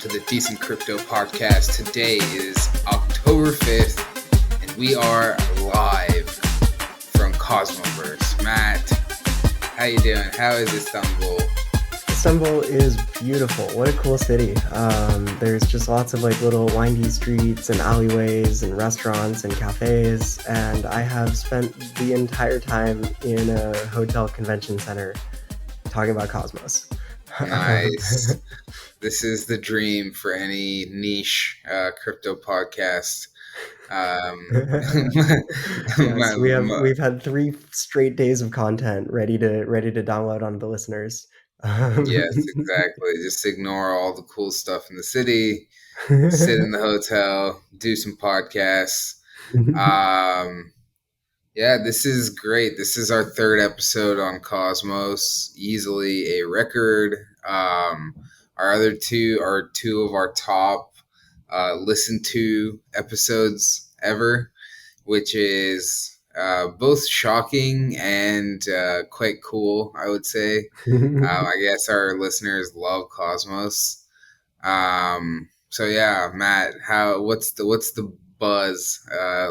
to the Decent Crypto Podcast. Today is October 5th, and we are live from Cosmoverse. Matt, how you doing? How is Istanbul? Istanbul is beautiful. What a cool city. There's just lots of like little windy streets and alleyways and restaurants and cafes. And I have spent the entire time in a hotel convention center talking about Cosmos. Nice. This is the dream for any niche crypto podcast. Yes, we've had 3 straight days of content ready to download onto the listeners. Yes, exactly. Just ignore all the cool stuff in the city, sit in the hotel, do some podcasts. Yeah, this is great. This is our third episode on Cosmos, easily a record. Our other two are two of our top listened to episodes ever, which is both shocking and quite cool, I would say. I guess our listeners love Cosmos. So yeah, Matt, what's the buzz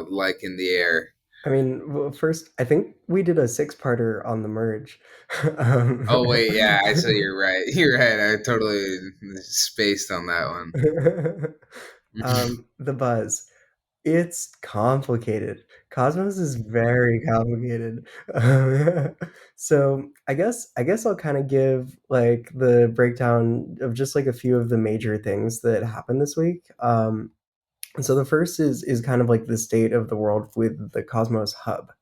like in the air? I mean, well, first, I think we did a 6-parter on the merge. Oh wait, yeah, so you're right. You're right. I totally spaced on that one. The buzz. It's complicated. Cosmos is very complicated. So I guess I'll kind of give like the breakdown of just like a few of the major things that happened this week. So the first is kind of like the state of the world with the Cosmos Hub.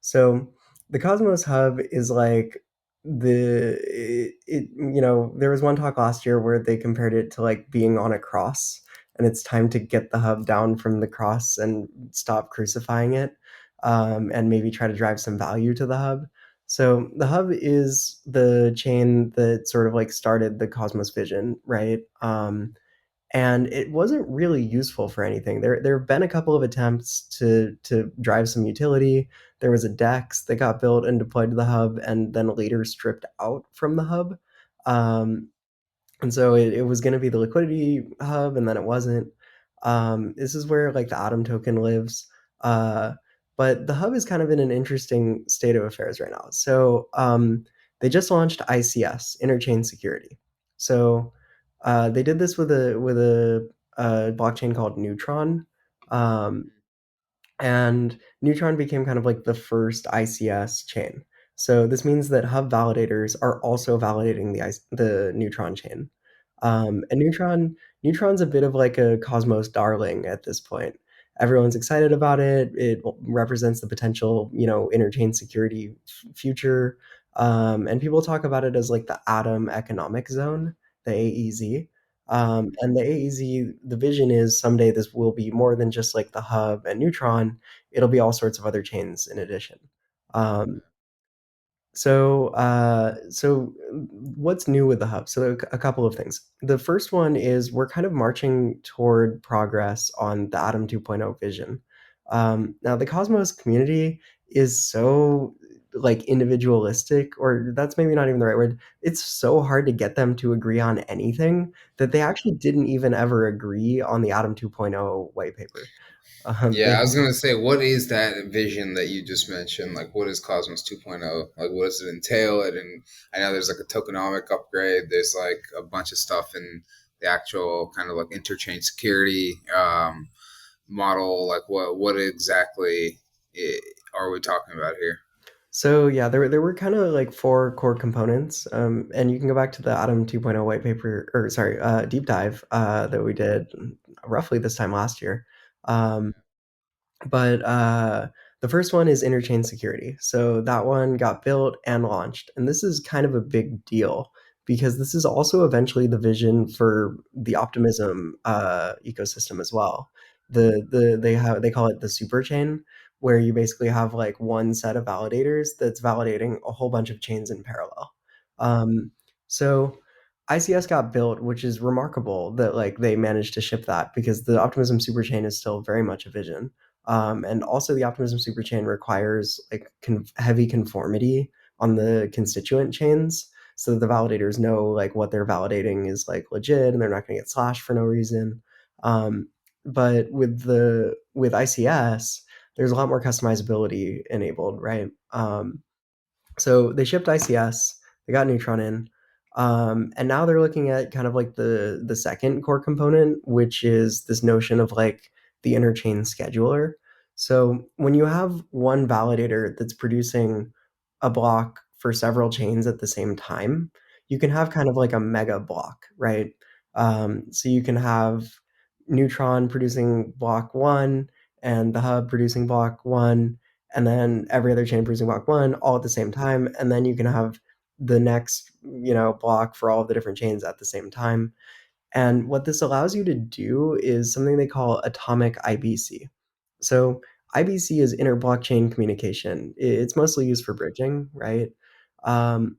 So the Cosmos Hub is like there was one talk last year where they compared it to like being on a cross, and it's time to get the hub down from the cross and stop crucifying it, and maybe try to drive some value to the hub. So the hub is the chain that sort of like started the Cosmos vision, right? And it wasn't really useful for anything. There have been a couple of attempts to drive some utility. There was a DEX that got built and deployed to the hub, and then later stripped out from the hub. Um, and so it was going to be the liquidity hub, and then it wasn't. This is where like the Atom token lives. Uh, but the hub is kind of in an interesting state of affairs right now. So they just launched ICS, Interchain Security. So they did this with a blockchain called Neutron, um, and Neutron became kind of like the first ICS chain. So this means that hub validators are also validating the Neutron chain. And Neutron's a bit of like a Cosmos darling at this point. Everyone's excited about it. It represents the potential, interchain security future. And people talk about it as like the Atom Economic Zone, the AEZ. And the AEZ, the vision is someday this will be more than just like the hub and Neutron. It'll be all sorts of other chains in addition. Um, so what's new with the hub? So a couple of things. The first one is we're kind of marching toward progress on the Atom 2.0 vision. Now the Cosmos community is so like individualistic, or that's maybe not even the right word. It's so hard to get them to agree on anything that they actually didn't even ever agree on the Atom 2.0 white paper. Yeah, They I was gonna say, what is that vision that you just mentioned? Like, what is Cosmos 2.0? Like, what does it entail? And I know there's like a tokenomic upgrade. There's like a bunch of stuff in the actual kind of like interchain security model. Like, what exactly are we talking about here? So yeah, there were kind of like 4 core components, and you can go back to the Atom 2.0 white paper, or sorry, deep dive that we did roughly this time last year. Um, but the first one is interchain security. So that one got built and launched, and this is kind of a big deal because this is also eventually the vision for the Optimism ecosystem as well. They call it the super chain, where you basically have like one set of validators that's validating a whole bunch of chains in parallel. Um, so ICS got built, which is remarkable that like they managed to ship that because the Optimism superchain is still very much a vision. And also the Optimism superchain requires like heavy conformity on the constituent chains. so that the validators know like what they're validating is like legit and they're not going to get slashed for no reason. Um, but with ICS, there's a lot more customizability enabled, right? So they shipped ICS, they got Neutron in, and now they're looking at kind of like the second core component, which is this notion of like the interchain scheduler. So when you have one validator that's producing a block for several chains at the same time, you can have kind of like a mega block, right? So you can have Neutron producing block one and the hub producing block one and then every other chain producing block one all at the same time, and then you can have the next block for all of the different chains at the same time. And what this allows you to do is something they call atomic IBC. So IBC is inter blockchain communication. It's mostly used for bridging, right? um,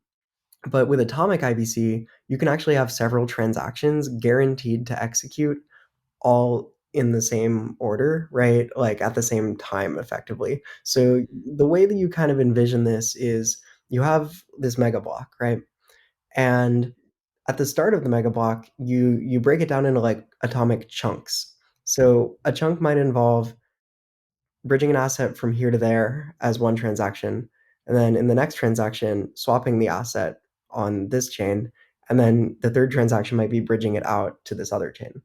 but with atomic IBC you can actually have several transactions guaranteed to execute all in the same order, right? Like at the same time, effectively. So the way that you kind of envision this is you have this mega block, right? And at the start of the mega block, you break it down into like atomic chunks. So a chunk might involve bridging an asset from here to there as one transaction, and then in the next transaction, swapping the asset on this chain, and then the third transaction might be bridging it out to this other chain.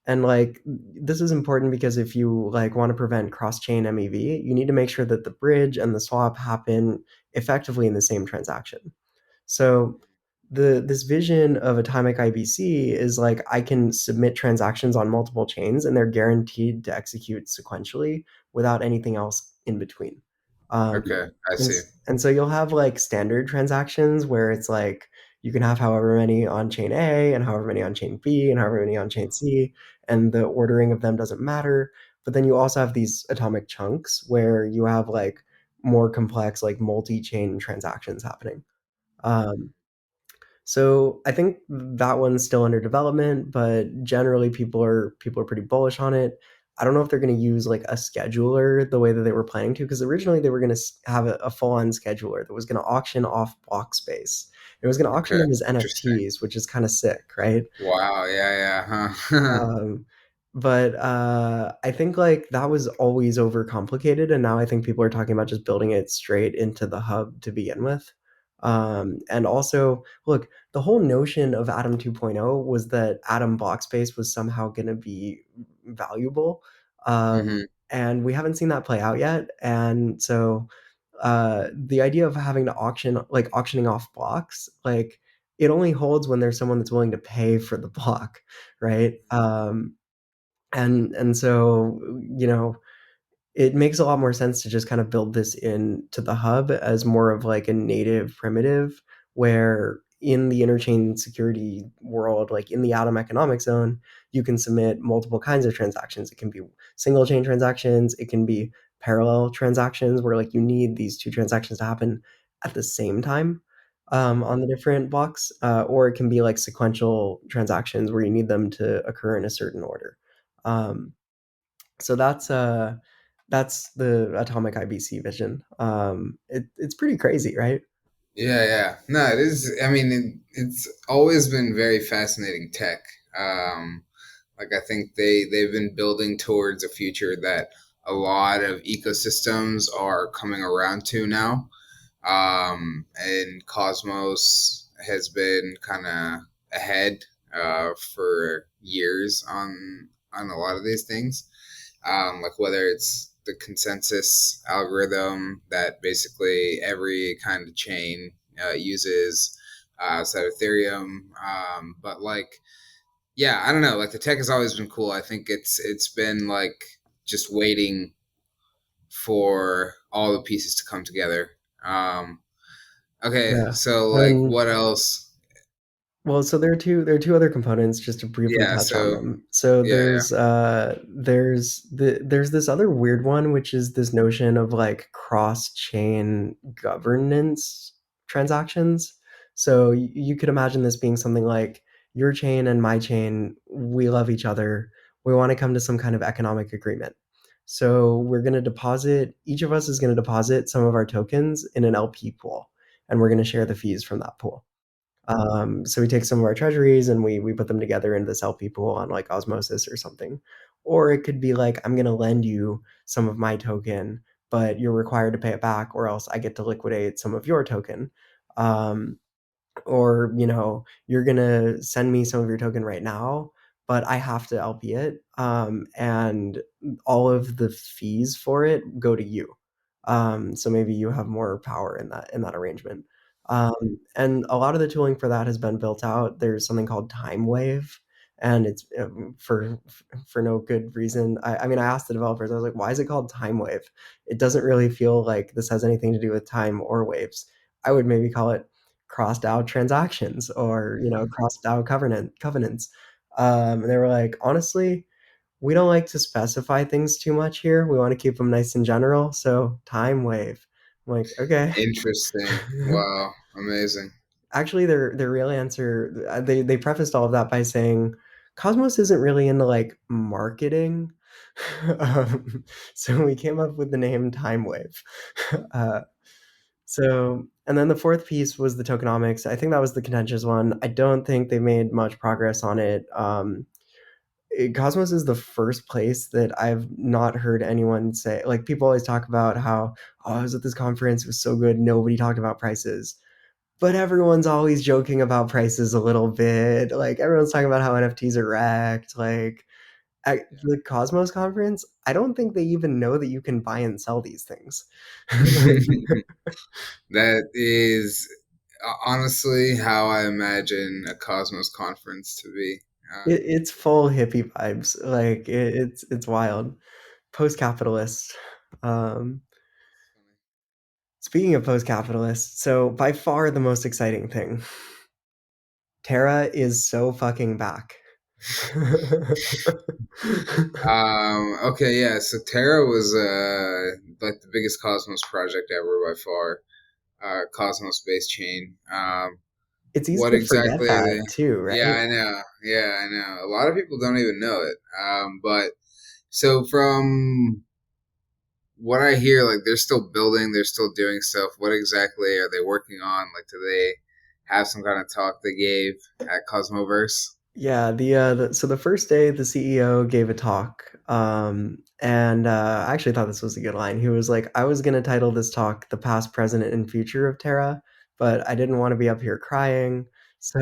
And like this is important because if you like want to prevent cross-chain MEV, you need to make sure that the bridge and the swap happen effectively in the same transaction. So this vision of atomic IBC is like I can submit transactions on multiple chains and they're guaranteed to execute sequentially without anything else in between. Um, Okay, I and, see. and so you'll have like standard transactions where it's like you can have however many on chain A and however many on chain B and however many on chain C, and the ordering of them doesn't matter. But then you also have these atomic chunks where you have like more complex, like multi-chain transactions happening. Um, so I think that one's still under development, but generally people are pretty bullish on it. I don't know if they're going to use like a scheduler the way that they were planning to, because originally they were going to have a full-on scheduler that was going to auction off block space. It was going to auction Okay, them as interesting. NFTs, which is kind of sick, right? Wow, yeah, yeah, huh. Um, but I think like that was always overcomplicated, and now I think people are talking about just building it straight into the hub to begin with. And also, look, the whole notion of Atom 2.0 was that Atom block space was somehow going to be valuable, Hmm. and we haven't seen that play out yet. And so, the idea of having to auctioning off blocks, like it only holds when there's someone that's willing to pay for the block, right? And so it makes a lot more sense to just kind of build this into the hub as more of like a native primitive, where in the interchain security world, like in the Atom economic zone, you can submit multiple kinds of transactions. It can be single chain transactions, it can be parallel transactions where like you need these two transactions to happen at the same time on the different blocks, or it can be like sequential transactions where you need them to occur in a certain order. Um, so that's the atomic IBC vision. It's pretty crazy, right? Yeah, yeah. No, it is. I mean, it's always been very fascinating tech. Um, like I think they've been building towards a future that a lot of ecosystems are coming around to now. And Cosmos has been kind of ahead for years on a lot of these things. Like whether it's the consensus algorithm that basically every kind of chain uses outside of Ethereum. But like, yeah, I don't know. Like the tech has always been cool. I think it's been like just waiting for all the pieces to come together. Um, okay, Yeah. so like, And what else? well, so there are two other components just to briefly Yeah, touch on so them. So yeah, there's this other weird one, which is this notion of like cross-chain governance transactions. So you could imagine this being something like your chain and my chain, we love each other. We want to come to some kind of economic agreement. So we're going to deposit, each of us is going to deposit some of our tokens in an LP pool. and we're going to share the fees from that pool. So we take some of our treasuries and we put them together into this LP pool on like Osmosis or something. Or it could be like, I'm going to lend you some of my token, but you're required to pay it back, or else I get to liquidate some of your token. Um, or you're gonna send me some of your token right now, but I have to LP it, and all of the fees for it go to you. So maybe you have more power in that arrangement. And a lot of the tooling for that has been built out. There's something called Time Wave, and it's for no good reason. I mean, I asked the developers, I was like, why is it called Time Wave? It doesn't really feel like this has anything to do with time or waves. I would maybe call it cross DAO transactions, or cross DAO covenants. And they were like, honestly, we don't like to specify things too much here. We want to keep them nice and general. So time wave. I'm like, okay. Interesting. Wow. Amazing. Actually, their real answer, they prefaced all of that by saying Cosmos isn't really into like marketing. So we came up with the name Time Wave. Uh, and then the fourth piece was the tokenomics. I think that was the contentious one. I don't think they made much progress on it. Cosmos is the first place that I've not heard anyone say, like, people always talk about how, oh, I was at this conference, it was so good, nobody talked about prices. But everyone's always joking about prices a little bit. Like, everyone's talking about how NFTs are wrecked. Like, at the Cosmos conference, I don't think they even know that you can buy and sell these things. That is honestly how I imagine a Cosmos conference to be. It's full hippie vibes. Like it's wild. Post-capitalist. Um, Speaking of post-capitalist, so by far the most exciting thing, Terra is so fucking back. Okay, yeah. So Terra was like the biggest Cosmos project ever by far. Cosmos based chain. It's easy What to forget exactly are they? that too, Yeah, right? I know. Yeah, I know. A lot of people don't even know it. But so from what I hear, like they're still building, they're still doing stuff. What exactly are they working on? Like, do they have some kind of talk they gave at Cosmoverse? Yeah, so the first day the CEO gave a talk, and I actually thought this was a good line. He was like, "I was gonna title this talk 'The Past, Present, and Future of Terra,' but I didn't want to be up here crying, so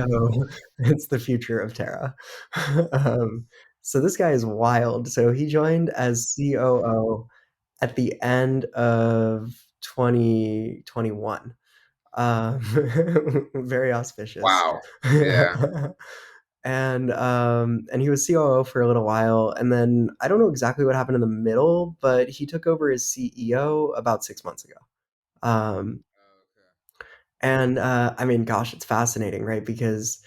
it's the future of Terra." Um, so this guy is wild. So he joined as COO at the end of 2021. Um, very auspicious. Wow. Yeah. And he was COO for a little while, and then I don't know exactly what happened in the middle, but he took over as CEO about 6 months ago. Um, and I mean, gosh, it's fascinating, right? Because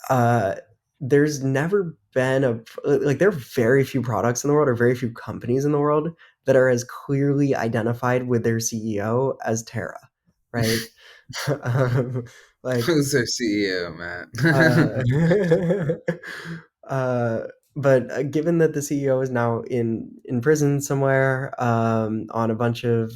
uh, there's never been like there are very few products in the world, or very few companies in the world that are as clearly identified with their CEO as Terra, right? um, like Who's their CEO, Matt? uh, uh, but given that the CEO is now in prison somewhere, on a bunch of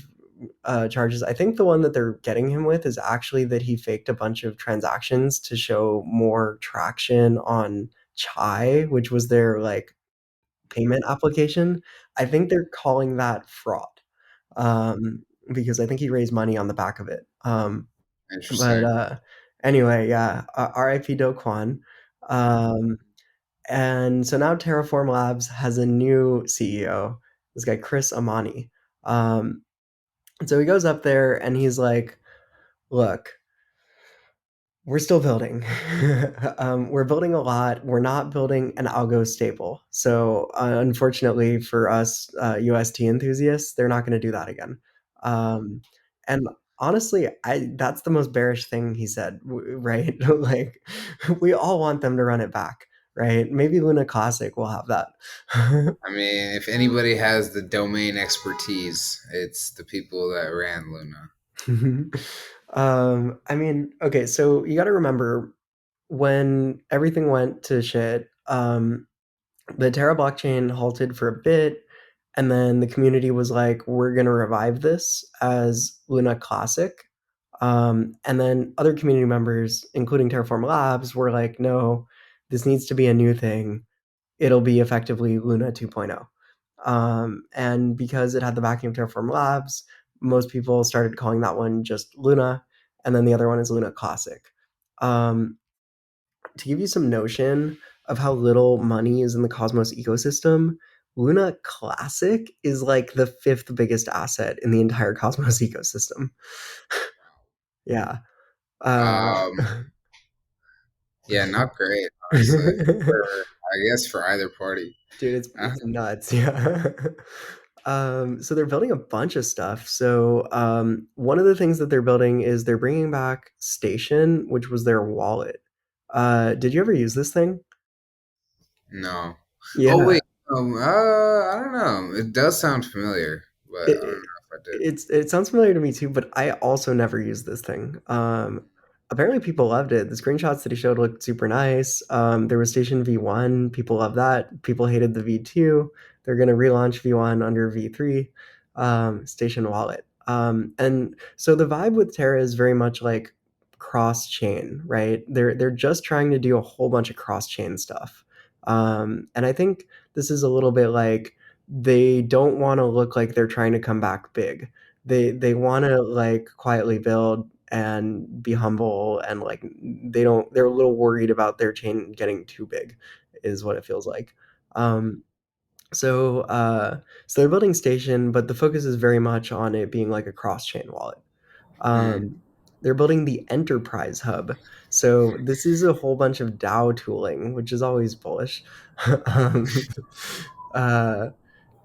charges, I think the one that they're getting him with is actually that he faked a bunch of transactions to show more traction on Chai, which was their like payment application. I think they're calling that fraud, because I think he raised money on the back of it. But Interesting. anyway, yeah, RIP Do Kwon. Um, and so now Terraform Labs has a new CEO, this guy Chris Amani. Um, and so he goes up there and he's like, "Look, we're still building. We're building a lot. We're not building an algo stable. So, unfortunately for us UST enthusiasts, they're not going to do that again." Um, and honestly, I that's the most bearish thing he said, right? Like, we all want them to run it back, right? Maybe Luna Classic will have that. I mean, if anybody has the domain expertise, it's the people that ran Luna. I mean, okay, so you got to remember when everything went to shit, the Terra blockchain halted for a bit, and then the community was like, "We're gonna revive this as Luna Classic." And then other community members, including Terraform Labs, were like, no, this needs to be a new thing. It'll be effectively Luna 2.0. And because it had the backing of Terraform Labs, most people started calling that one just Luna, and then the other one is Luna Classic. Um, to give you some notion of how little money is in the Cosmos ecosystem, Luna Classic is like the fifth biggest asset in the entire Cosmos ecosystem. Yeah. Uh, Um, yeah, not great, honestly. For I guess for either party. Dude, it's Uh, it's nuts, yeah. So they're building a bunch of stuff. So, one of the things that they're building is they're bringing back Station, which was their wallet. Did you ever use this thing? no. Oh Yeah. wait. I don't know. It does sound familiar, but I don't It know if I did. it sounds familiar to me too, but I also never used this thing. Apparently people loved it. The screenshots that he showed looked super nice. There was Station V1. People love that. People hated the V2. They're gonna relaunch V1 under V3, Station Wallet. And so the vibe with Terra is very much like cross-chain, right? They're just trying to do a whole bunch of cross-chain stuff. And I think this is a little bit like they don't want to look like they're trying to come back big. They want to like quietly build and be humble and like they're a little worried about their chain getting too big is what it feels like. Um so so they're building Station, but the focus is very much on it being like a cross-chain wallet. Hmm. Um they're building the enterprise hub. So this is a whole bunch of DAO tooling, which is always bullish. um, uh,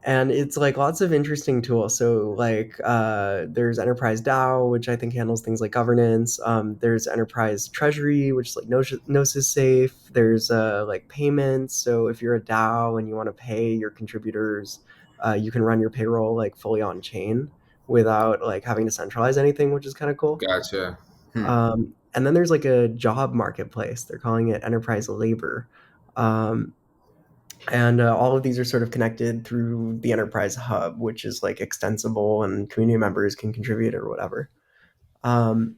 and it's like lots of interesting tools. So like there's Enterprise DAO, which I think handles things like governance. There's Enterprise Treasury, which is like Gnosis Safe. There's like payments. So if you're a DAO and you want to pay your contributors, you can run your payroll like fully on chain without like having to centralize anything, which is kind of cool. Gotcha. Hmm. And then there's like a job marketplace. They're calling it Enterprise Labor. Um, and all of these are sort of connected through the enterprise hub, which is like extensible and community members can contribute or whatever. Um,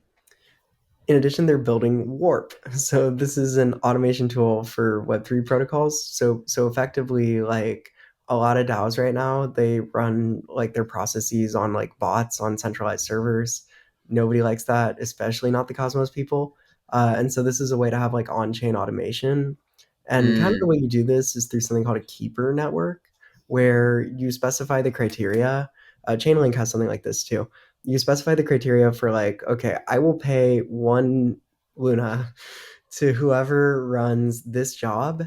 in addition, they're building Warp. So this is an automation tool for Web3 protocols. So effectively, like a lot of DAOs right now, they run like their processes on like bots on centralized servers. Nobody likes that, especially not the Cosmos people. And so this is a way to have like on-chain automation. And kind of the Mm, way you do this is through something called a keeper network, where you specify the criteria. Chainlink has something like this too. You specify the criteria for like, okay, I will pay one Luna to whoever runs this job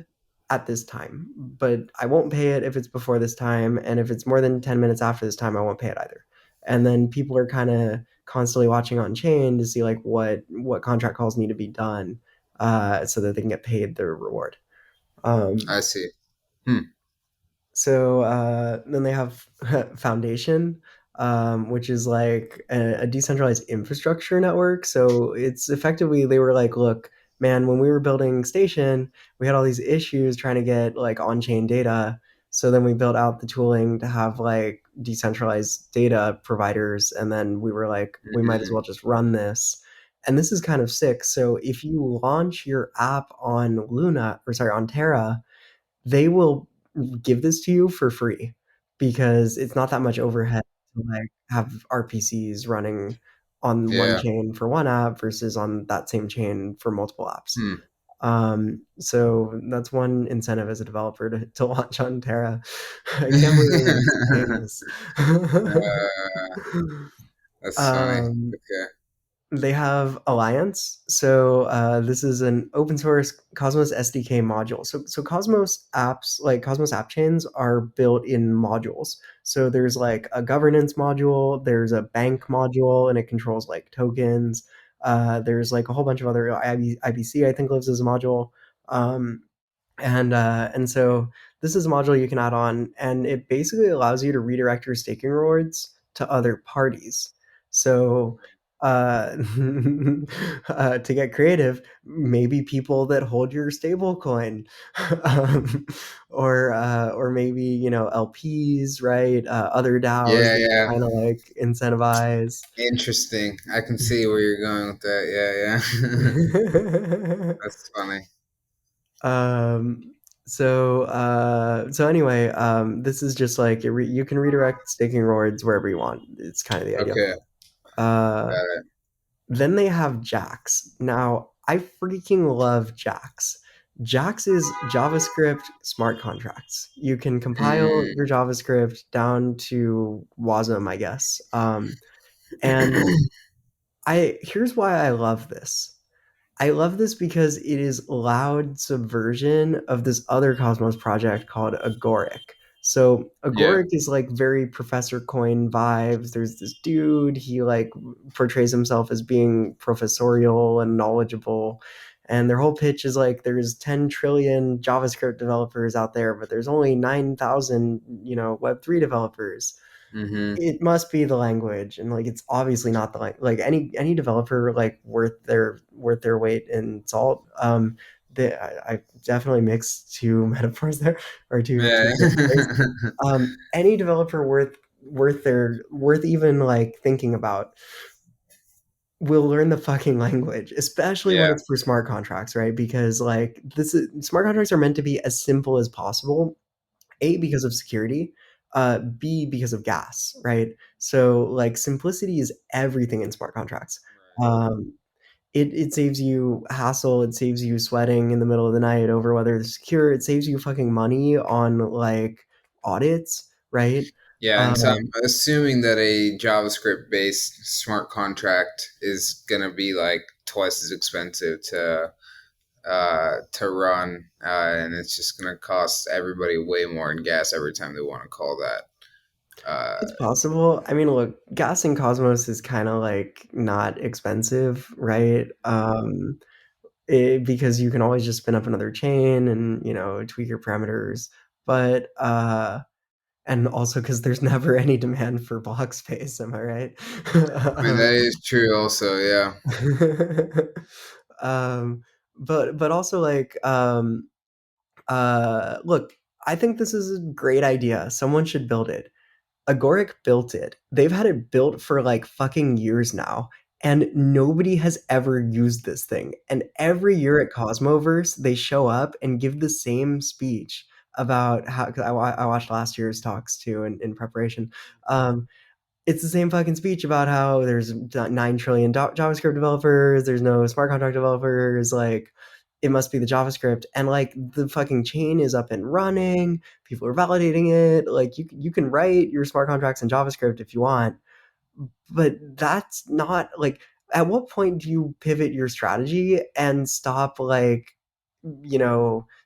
at this time, but I won't pay it if it's before this time, and if it's more than 10 minutes after this time, I won't pay it either. And then people are kind of constantly watching on chain to see like what contract calls need to be done so that they can get paid their reward. Um, I see. Hmm. so then they have Foundation, which is like a decentralized infrastructure network. So it's effectively they were like, look, man, when we were building Station, we had all these issues trying to get like on-chain data. So then we built out the tooling to have like decentralized data providers, and then we were like, we might as Mm, well just run this. And this is kind of sick. So if you launch your app on Luna, or sorry, on Terra, they will give this to you for free because it's not that much overhead to like have RPCs running on one yeah. chain for one app versus on that same chain for multiple apps. Hmm. So that's one incentive as a developer to launch on Terra. I can't believe I'm saying this. Uh, that's funny. um, Okay. they have Alliance. So this is an open source Cosmos SDK module. So Cosmos apps, like Cosmos app chains, are built in modules. So there's like a governance module, there's a bank module, and it controls like tokens. There's like a whole bunch of other IBC, I think, lives as a module. Um, and so this is a module you can add on, and it basically allows you to redirect your staking rewards to other parties. So uh, to get creative, maybe people that hold your stable coin, um, or maybe, you know, LPs, right? Other DAOs Yeah, that yeah. kind of like incentivize. Interesting. I can see where you're going with that. Yeah, yeah. That's funny. Um, so anyway, this is just like you can redirect staking rewards wherever you want. It's kind of the idea. Okay. Uh, Got it. then they have Jax. Now, I freaking love Jax. Jax is JavaScript smart contracts. You can compile Mm. your JavaScript down to WASM, I guess. And I here's why I love this. I love this because it is loud subversion of this other Cosmos project called Agoric. So Yeah. Agoric is like very Professor Coin vibes. There's this dude, he like portrays himself as being professorial and knowledgeable. And their whole pitch is like there's 10 trillion JavaScript developers out there, but there's only 9,000, you know, Web3 developers. Mm-hmm. It must be the language, and like it's obviously not the like any developer like worth their weight in salt. I definitely mixed two metaphors there, or two Yeah. different things. Any developer worth even like thinking about will learn the fucking language, especially when Yeah. it's for smart contracts, right? Because like smart contracts are meant to be as simple as possible. A, because of security, B, because of gas, right? So like simplicity is everything in smart contracts. Right. Um, it saves you hassle, it saves you sweating in the middle of the night over whether it's secure, it saves you fucking money on like audits, right? Yeah, Uh, and so I'm assuming that a JavaScript based smart contract is gonna be like twice as expensive to run, and it's just gonna cost everybody way more in gas every time they want to call that. it's possible. I mean, look, gas in Cosmos is kind of like not expensive, right? Because you can always just spin up another chain and, you know, tweak your parameters. But and also because there's never any demand for block space, am I right? I mean, that is true. Also, yeah. um, but also like look, I think this is a great idea. Someone should build it. Agoric built it. They've had it built for like fucking years now, and nobody has ever used this thing. And every year at Cosmoverse, they show up and give the same speech about how. 'Cause I watched last year's talks too in preparation. Um, it's the same fucking speech about how there's 9 trillion JavaScript developers, there's no smart contract developers, like it must be the JavaScript, and like the fucking chain is up and running, people are validating it, like you can write your smart contracts in JavaScript if you want, but that's not like at what point do you pivot your strategy and stop like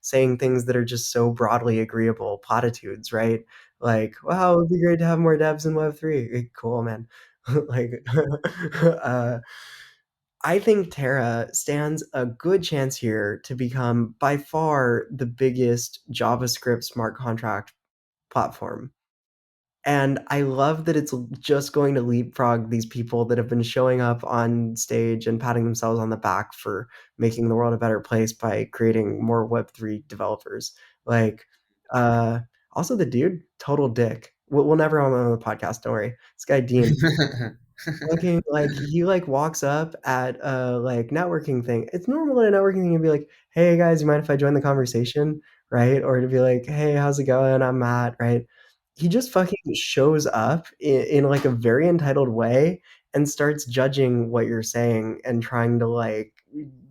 saying things that are just so broadly agreeable platitudes, right? Like, wow, it would be great to have more devs in Web3. Cool, man. Like, uh, I think Terra stands a good chance here to become by far the biggest JavaScript smart contract platform. And I love that it's just going to leapfrog these people that have been showing up on stage and patting themselves on the back for making the world a better place by creating more Web3 developers. Like, uh, also the dude, total dick. We'll never have him on the podcast. Don't worry. This guy Dean, fucking like he like walks up at a like networking thing. It's normal at a networking thing to be like, "Hey guys, you mind if I join the conversation?" Right? Or to be like, "Hey, how's it going? I'm Matt." Right? He just fucking shows up in like a very entitled way and starts judging what you're saying and trying to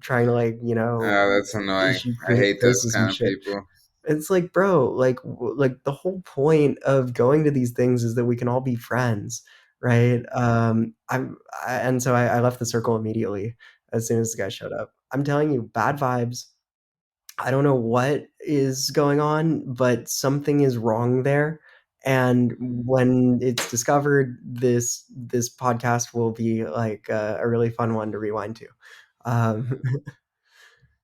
That's annoying. issue I hate those criticism kind of shit. people. It's like, bro, like the whole point of going to these things is that we can all be friends, right? And so I left the circle immediately as soon as the guy showed up. I'm telling you, bad vibes. I don't know what is going on, but something is wrong there. And when it's discovered, this podcast will be like a really fun one to rewind to. Um,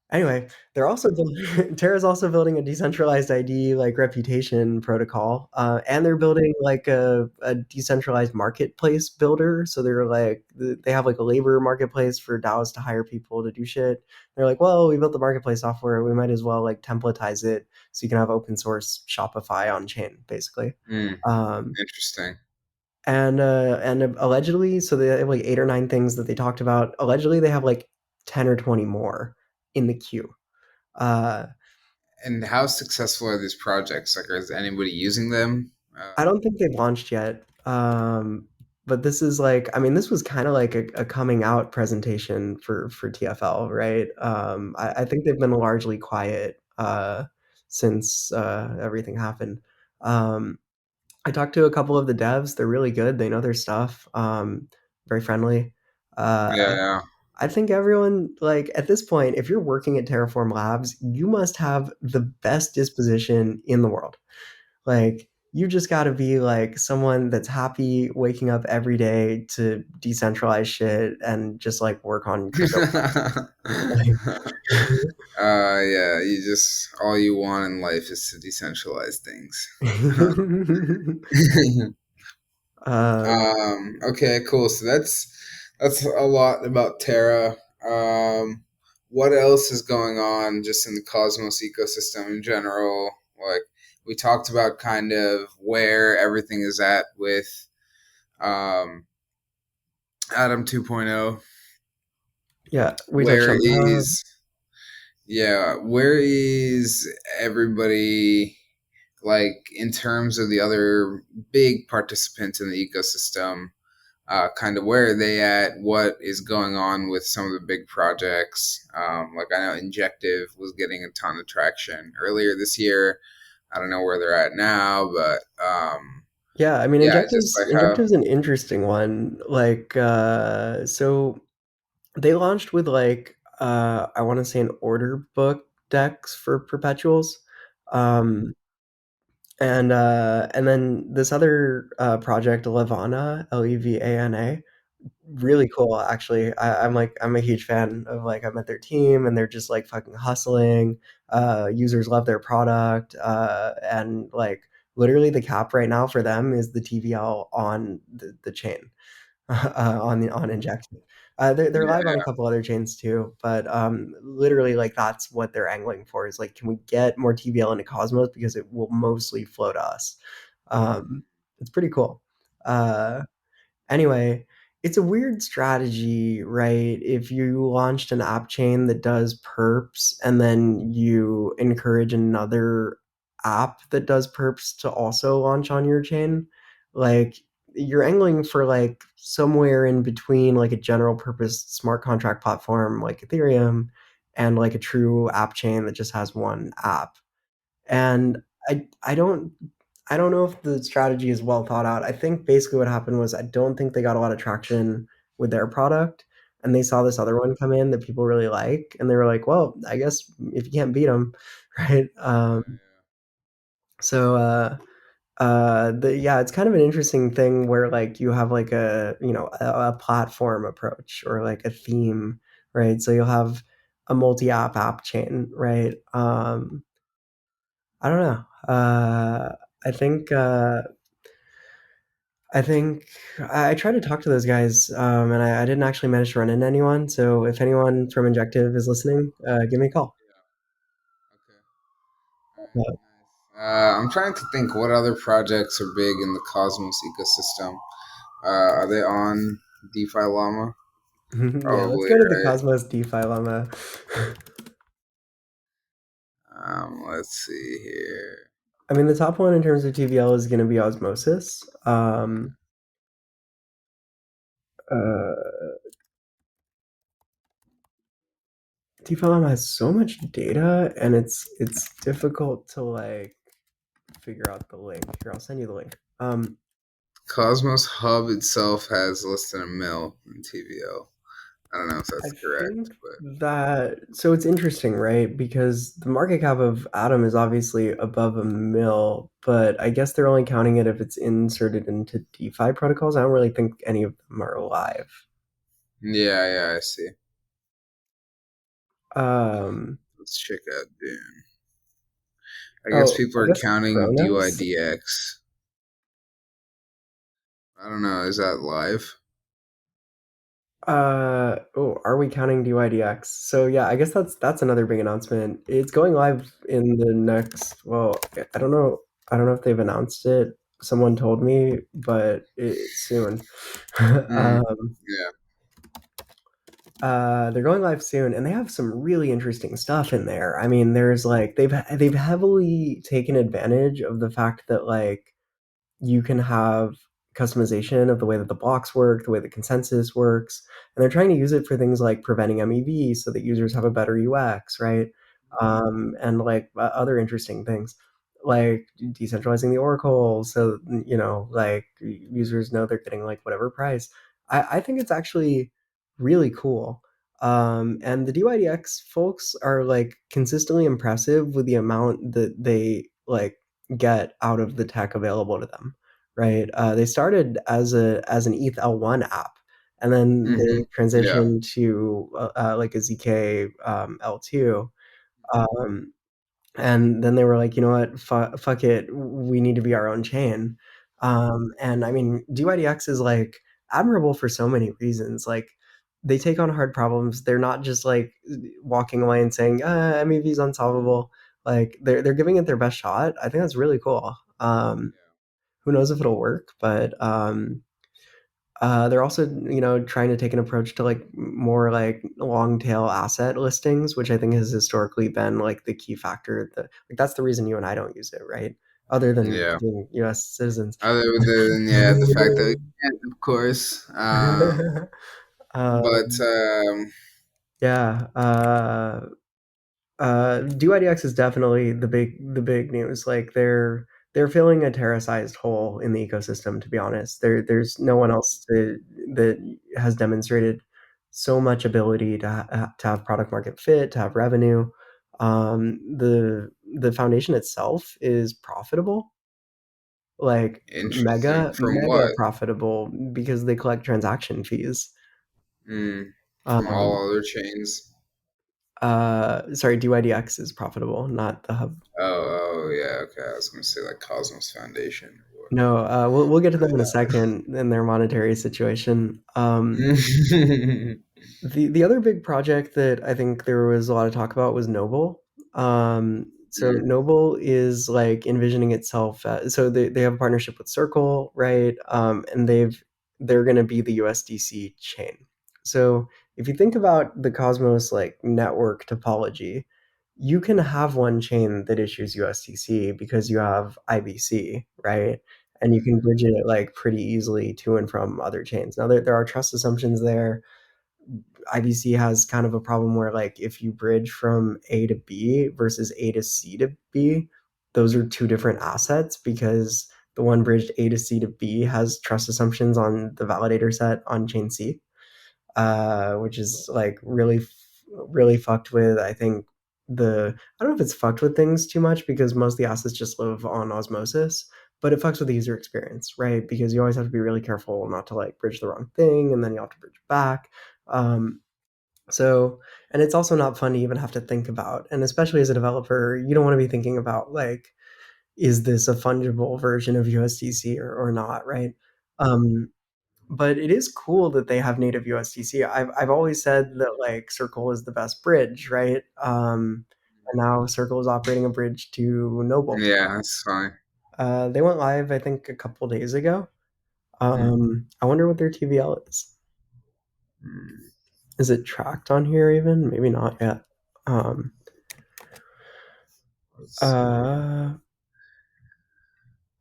Anyway, they're also building Terra's also building a decentralized ID, like, reputation protocol, and they're building, like, a decentralized marketplace builder, so they're, like they have, like, a labor marketplace for DAOs to hire people to do shit. They're like, "Well, we built the marketplace software, we might as well, like, templatize it so you can have open source Shopify on chain," basically. Mm, Um, interesting. and allegedly, so they have, like, 8 or 9 things that they talked about. Allegedly, they have, like, 10 or 20 more in the queue. Uh, And how successful are these projects? Like, is anybody using them? I don't think they've launched yet. But this is like, I mean, this was kind of like a coming out presentation for TFL, right? I think they've been largely quiet since everything happened. Um, I talked to a couple of the devs. They're really good. They know their stuff. Very friendly. Uh, Yeah, yeah. I think everyone, like, at this point, if you're working at Terraform Labs, you must have the best disposition in the world. Like, you just gotta be, like, someone that's happy waking up every day to decentralize shit and just, like, work on crypto projects. Like Yeah. You just all you want in life is to decentralize things. Okay, cool. So that's a lot about Terra. What else is going on just in the Cosmos ecosystem in general? Like we talked about kind of where everything is at with um, Atom 2.0. Yeah, we touched Where on that. is where is everybody like in terms of the other big participants in the ecosystem? Kind of where are they at? What is going on with some of the big projects? Like I know Injective was getting a ton of traction earlier this year. I don't know where they're at now, but Yeah, I mean, yeah, just like how Injective's an interesting one. Like, so they launched with, like, I wanna say an order book DEX for perpetuals. Um, and then this other, project, Levana, Levana, really cool, actually. I'm a huge fan of, like, I met their team, and they're just, like, fucking hustling. Users love their product, and, like, literally the cap right now for them is the TVL on the chain, on Injective. They're live on a yeah, couple other chains too, but, literally, like, that's what they're angling for is, like, can we get more TVL into Cosmos because it will mostly flow to us. It's pretty cool. Uh Anyway, it's a weird strategy, right? If you launched an app chain that does perps and then you encourage another app that does perps to also launch on your chain, like you're angling for like somewhere in between like a general purpose smart contract platform like Ethereum and like a true app chain that just has one app. And I don't know if the strategy is well thought out. I think basically what happened was I don't think they got a lot of traction with their product, and they saw this other one come in that people really like, and they were like, "Well, I guess if you can't beat them, right?" So, yeah, it's kind of an interesting thing where like you have like a platform approach or like a theme, right? So you'll have a multi-app app chain, right? I don't know. I think I think I tried to talk to those guys, and I didn't actually manage to run into anyone. So if anyone from Injective is listening, give me a call. yeah. Okay. Uh, All right, nice. I'm trying to think what other projects are big in the Cosmos ecosystem. Are they on DeFi Llama? yeah, let's Probably, go to the right? Cosmos DeFi llama. Let's see here. I mean, the top one in terms of TVL is going to be Osmosis. Uh, DeFi llama has so much data, and it's difficult to like figure out the link. Here, I'll send you the link. Cosmos Hub itself has less than a mil in TVL. I don't know if I that's think correct, but that so it's interesting, right? Because the market cap of Atom is obviously above a mil, but I guess they're only counting it if it's inserted into DeFi protocols. I don't really think any of them are live. yeah, I see. Um, Let's check out Dune. I guess oh, people I are guess counting Chronos. DYDX. I don't know. Is that live? Oh, are we counting DYDX? So yeah, I guess that's another big announcement. It's going live in the next, well, I don't know. I don't know if they've announced it. Someone told me, but it's soon. Mm, Um, yeah. they're going live soon, and they have some really interesting stuff in there. I mean, there's like they've heavily taken advantage of the fact that like you can have customization of the way that the blocks work, the way the consensus works, and they're trying to use it for things like preventing MEV so that users have a better UX, right? And like other interesting things, like decentralizing the oracle, so like users know they're getting like whatever price. I think it's actually really cool. And the DYDX folks are like consistently impressive with the amount that they like get out of the tech available to them, right? They started as an ETH L1 app, and then Hmm. they Yeah. transitioned to like a ZK L2, um, and then they were like, you know what, fuck it, we need to be our own chain. And I mean, DYDX is like admirable for so many reasons. Like they take on hard problems. They're not just like walking away and saying, MEV is unsolvable. Like they're giving it their best shot. I think that's really cool. Who knows if it'll work, but they're also trying to take an approach to like more like long tail asset listings, which I think has historically been like the key factor. That like that's the reason you and I don't use it, right? Other than Yeah. being U.S. citizens. Other than yeah, the fact that we can't, of course. But um, yeah. DYDX is definitely the big news. Like they're filling a terra-sized hole in the ecosystem. To be honest, there's no one else that has demonstrated so much ability to have product market fit, to have revenue. The foundation itself is profitable, like interesting. mega From mega what? profitable because they collect transaction fees. From Um, all other chains. sorry, DYDX is profitable, not the hub. Oh, yeah. Okay. I was gonna say like Cosmos Foundation or No, we'll get to them in a second in their monetary situation. whatever. The other big project that I think there was a lot of talk about was Noble. So Mm, Noble is like envisioning itself. So they have a partnership with Circle, right? And they're going to be the USDC chain. So if you think about the Cosmos like network topology, you can have one chain that issues USDC because you have IBC, right? And you can bridge it like pretty easily to and from other chains. Now there are trust assumptions there. IBC has kind of a problem where like if you bridge from A to B versus A to C to B, those are two different assets because the one bridged A to C to B has trust assumptions on the validator set on chain C, which is like really fucked with. I think I don't know if it's fucked with things too much because most of the assets just live on osmosis, but it fucks with the user experience, right? Because you always have to be really careful not to like bridge the wrong thing, and then you have to bridge back. Um, so, and it's also not fun to even have to think about. And especially as a developer, you don't want to be thinking about like, is this a fungible version of USDC or not, right? Um, but it is cool that they have native USDC. I've always said that like Circle is the best bridge, right? And now Circle is operating a bridge to Noble. yeah, that's fine. They went live, I think, a couple days ago. Mm, I wonder what their TVL is. mm, Is it tracked on here even? Maybe not yet. Um, let's see. uh,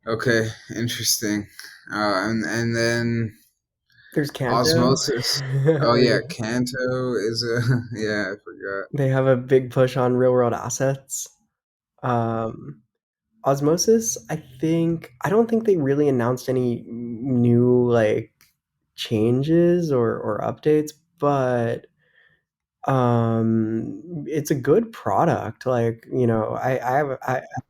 Okay, interesting. And then there's Kanto. Osmosis. Oh yeah, Kanto is a yeah. I forgot. They have a big push on real world assets. Um, Osmosis, I don't think they really announced any new like changes or updates, but it's a good product. Like, I've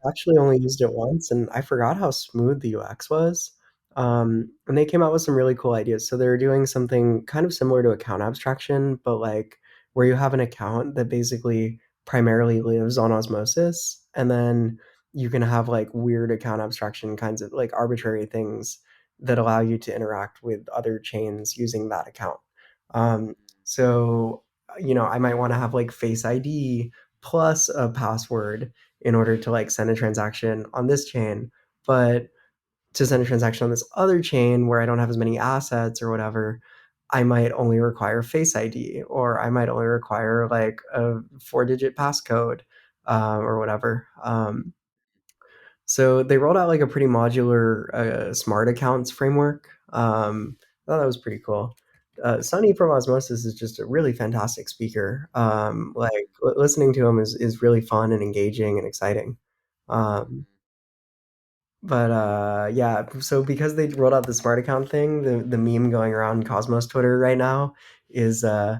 actually only used it once and I forgot how smooth the UX was. And they came out with some really cool ideas. So they're doing something kind of similar to account abstraction, but like where you have an account that basically primarily lives on Osmosis, and then you can have like weird account abstraction kinds of like arbitrary things that allow you to interact with other chains using that account. So, I might want to have like Face ID plus a password in order to like send a transaction on this chain. But to send a transaction on this other chain where I don't have as many assets or whatever, I might only require Face ID, or I might only require like a 4-digit passcode, or whatever. So they rolled out like a pretty modular smart accounts framework. I thought that was pretty cool. Sunny from Osmosis is just a really fantastic speaker. Like listening to him is really fun and engaging and exciting. Um, but yeah, so because they rolled out the smart account thing, the meme going around Cosmos Twitter right now is uh,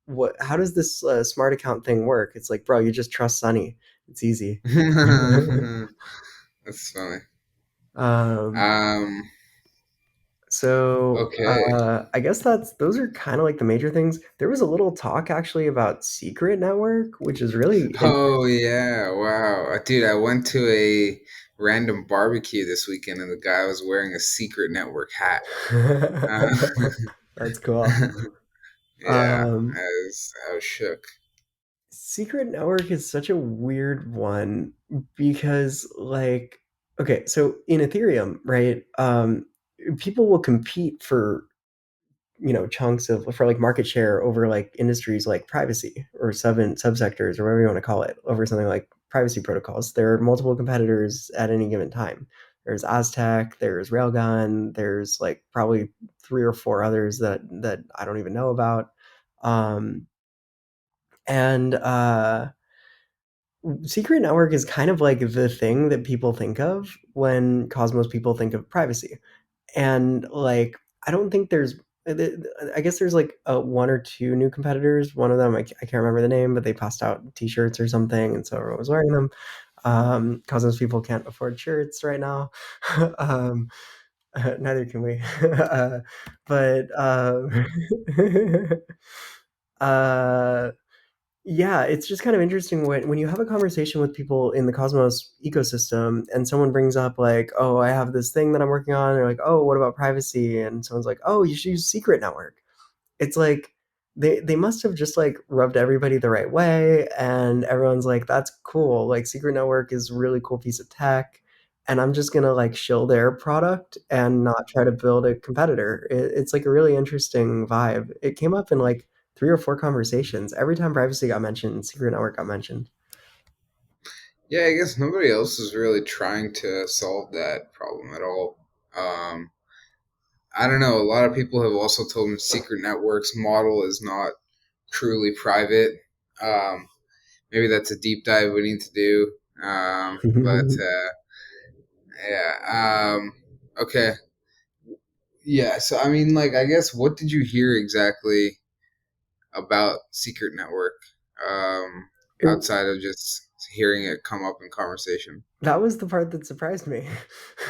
what? How does this smart account thing work? It's like, bro, you just trust Sunny. It's easy. That's funny. Um, Um, so okay. I guess those are kind of like the major things. There was a little talk actually about Secret Network, which is really Oh interesting. yeah, wow. Dude, I went to a random barbecue this weekend and the guy was wearing a secret network hat. Uh, That's cool. yeah, Um, I was shook. Secret Network is such a weird one because, like, okay, so in Ethereum, right? People will compete for chunks of for like market share over like industries like privacy or subsectors or whatever you want to call it over something like privacy protocols. There are multiple competitors at any given time. There's Aztec, there's Railgun, there's like probably three or four others that I don't even know about. Um, and Secret Network is kind of like the thing that people think of when Cosmos people think of privacy. And like, I don't think I guess there's like one or two new competitors. One of them, I can't remember the name, but they passed out t-shirts or something. And so everyone was wearing them. Cosmos people can't afford shirts right now. um, neither can we. But uh, yeah, it's just kind of interesting when you have a conversation with people in the Cosmos ecosystem and someone brings up like, "Oh, I have this thing that I'm working on." They're like, "Oh, what about privacy?" And someone's like, "Oh, you should use Secret Network." It's like they must have just like rubbed everybody the right way and everyone's like, "That's cool. Like Secret Network is a really cool piece of tech." And I'm just gonna like shill their product and not try to build a competitor. It's like a really interesting vibe. It came up in like three or four conversations. Every time privacy got mentioned, Secret Network got mentioned. Yeah, I guess nobody else is really trying to solve that problem at all. Um, I don't know. A lot of people have also told me Secret Network's model is not truly private. Um, maybe that's a deep dive we need to do. But yeah. Okay. Yeah. So I mean, like, I guess what did you hear exactly about Secret Network? Um, It, outside of just hearing it come up in conversation. that was the part that surprised me.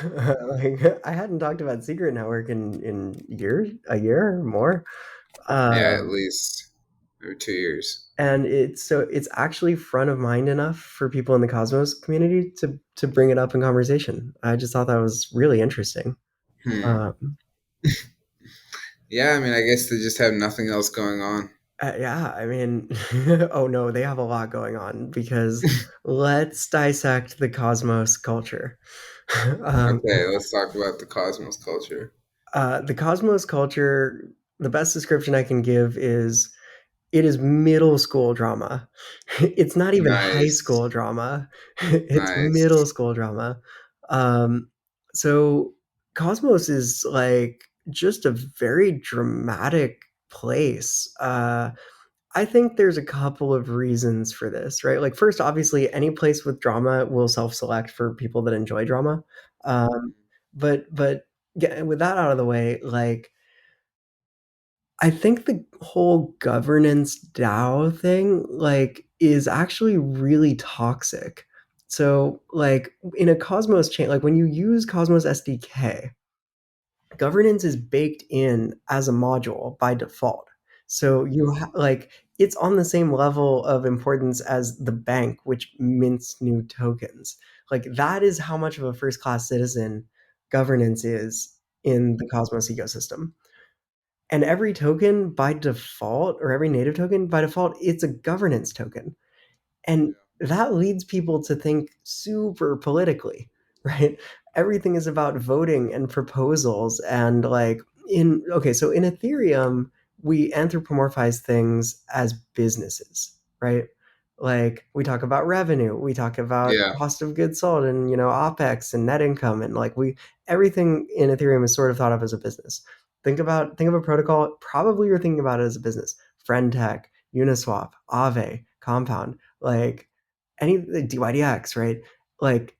Like I hadn't talked about Secret Network in years, a year or more. Yeah, at Um, least maybe 2 years. and it's actually front of mind enough for people in the Cosmos community to bring it up in conversation. I just thought that was really interesting. Hmm. Um, Yeah, I mean, I guess they just have nothing else going on. yeah, I mean, oh no, they have a lot going on because let's dissect the Cosmos culture. um, Okay, let's talk about the Cosmos culture. the Cosmos culture, the best description I can give is it is middle school drama. It's not even high Nice, school drama. It's middle nice. school drama. Um, so Cosmos is like just a very dramatic place. I think there's a couple of reasons for this, right? Like, first, obviously, any place with drama will self-select for people that enjoy drama. Um, but with that out of the way, like I think the whole governance DAO thing, like, is actually really toxic. So, like, in a Cosmos chain, like when you use Cosmos SDK, governance is baked in as a module by default. So like it's on the same level of importance as the bank, which mints new tokens. Like that is how much of a first class citizen governance is in the Cosmos ecosystem. And every token by default, or every native token by default, it's a governance token. And that leads people to think super politically, right? Everything is about voting and proposals and like in okay, so in Ethereum, we anthropomorphize things as businesses, right? Like we talk about revenue, we talk about Yeah. cost of goods sold and OPEX and net income and like we everything in Ethereum is sort of thought of as a business. Think of a protocol, probably you're thinking about it as a business. Friendtech, Uniswap, Aave, Compound, like any DYDX, right? Like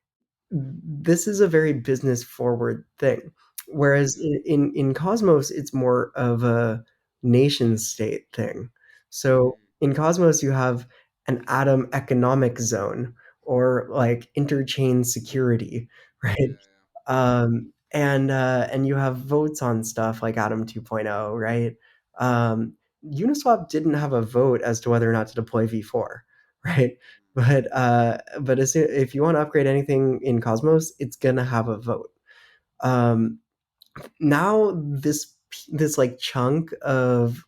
this is a very business forward thing. Whereas in Cosmos, it's more of a nation state thing. So in Cosmos, you have an atom economic zone or like interchain security, right? And you have votes on stuff like Atom 2.0, right? Um, Uniswap didn't have a vote as to whether or not to deploy V4, right? But if you want to upgrade anything in Cosmos, it's gonna have a vote. Um, Now this like chunk of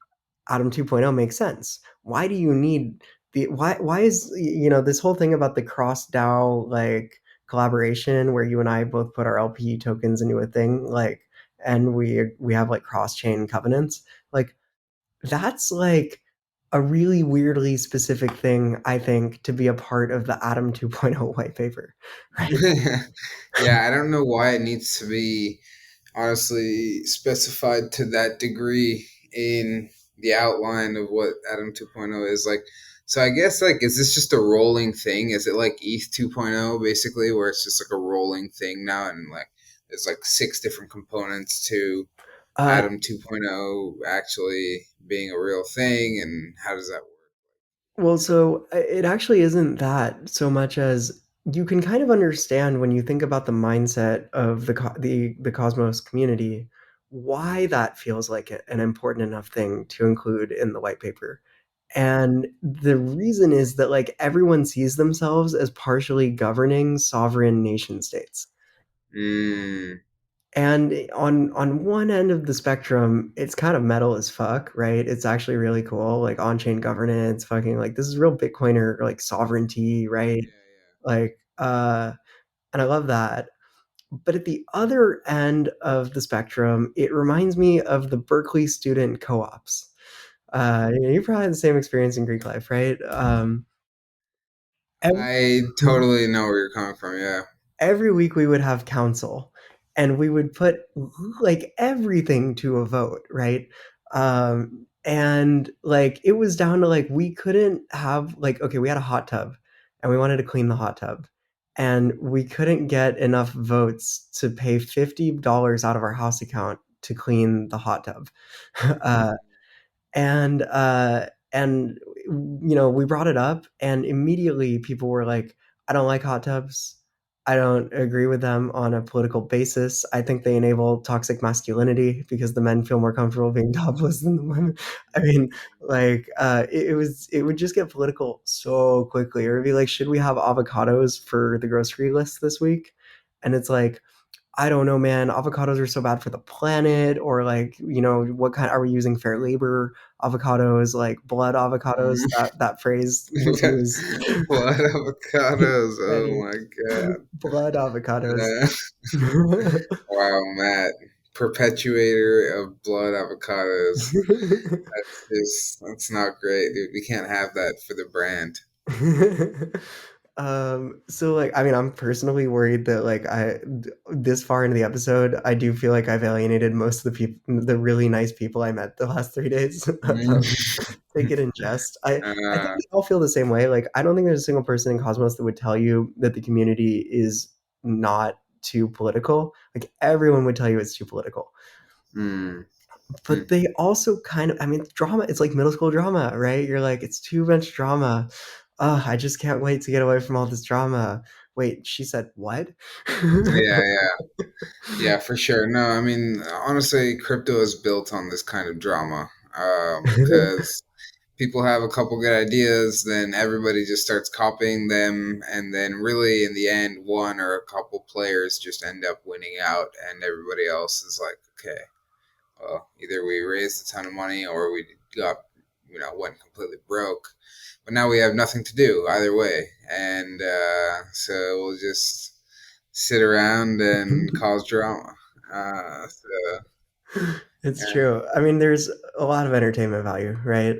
Atom 2.0 makes sense. Why do you need the why is this whole thing about the cross DAO like collaboration where you and I both put our LP tokens into a thing like and we have like cross chain covenants like that's like a really weirdly specific thing I think to be a part of the Atom 2.0 white paper, right? Yeah, I don't know why it needs to be honestly specified to that degree in the outline of what Atom 2.0 is like. So I guess like is this just a rolling thing? Is it like ETH 2.0 basically where it's just like a rolling thing now and like there's like six different components to Uh, Atom 2.0 actually being a real thing and how does that work? Well, so it actually isn't that so much as you can kind of understand when you think about the mindset of the Cosmos community, why that feels like an important enough thing to include in the white paper. And the reason is that like everyone sees themselves as partially governing sovereign nation states. Mm, And on one end of the spectrum, it's kind of metal as fuck, right? It's actually really cool, like on-chain governance, fucking like this is real Bitcoiner like sovereignty, right? yeah, Like and I love that. But at the other end of the spectrum, it reminds me of the Berkeley student co-ops. You probably had the same experience in Greek life, right? yeah. Every, I totally know where you're coming from. Yeah. every week we would have council and we would put like everything to a vote, right? And like it was down to like we couldn't have like okay, we had a hot tub and we wanted to clean the hot tub and we couldn't get enough votes to pay $50 out of our house account to clean the hot tub. uh, and we brought it up and immediately people were like, I don't like hot tubs. I don't agree with them on a political basis. I think they enable toxic masculinity because the men feel more comfortable being topless than the women. I mean, like it would just get political so quickly. Or it'd be like, should we have avocados for the grocery list this week? And it's like, I don't know, man. Avocados are so bad for the planet, or like, what kind are we using fair labor avocados, like blood avocados? Mm. That phrase we use. Blood avocados. Oh Right. my god. Blood avocados. Uh, wow, Matt, perpetuator of blood avocados. That's not great, dude. We can't have that for the brand. So like, I mean, I'm personally worried that like this far into the episode, I do feel like I've alienated most of the people, the really nice people I met the last 3 days. Take it in jest. I think Uh, we all feel the same way. Like, I don't think there's a single person in Cosmos that would tell you that the community is not too political. Like, everyone would tell you it's too political. mm, But they also kind of, I mean, drama, it's like middle school drama, right? You're like, it's too much drama. I just can't wait to get away from all this drama. Wait, she said what? yeah, yeah, yeah, for sure. No, I mean, honestly, crypto is built on this kind of drama. because people have a couple good ideas, then everybody just starts copying them, and then really in the end, one or a couple players just end up winning out, and everybody else is like, okay, well, either we raised a ton of money or we got, went completely broke. But now we have nothing to do either way, and so we'll just sit around and cause drama. So It's yeah, true. I mean, there's a lot of entertainment value, right?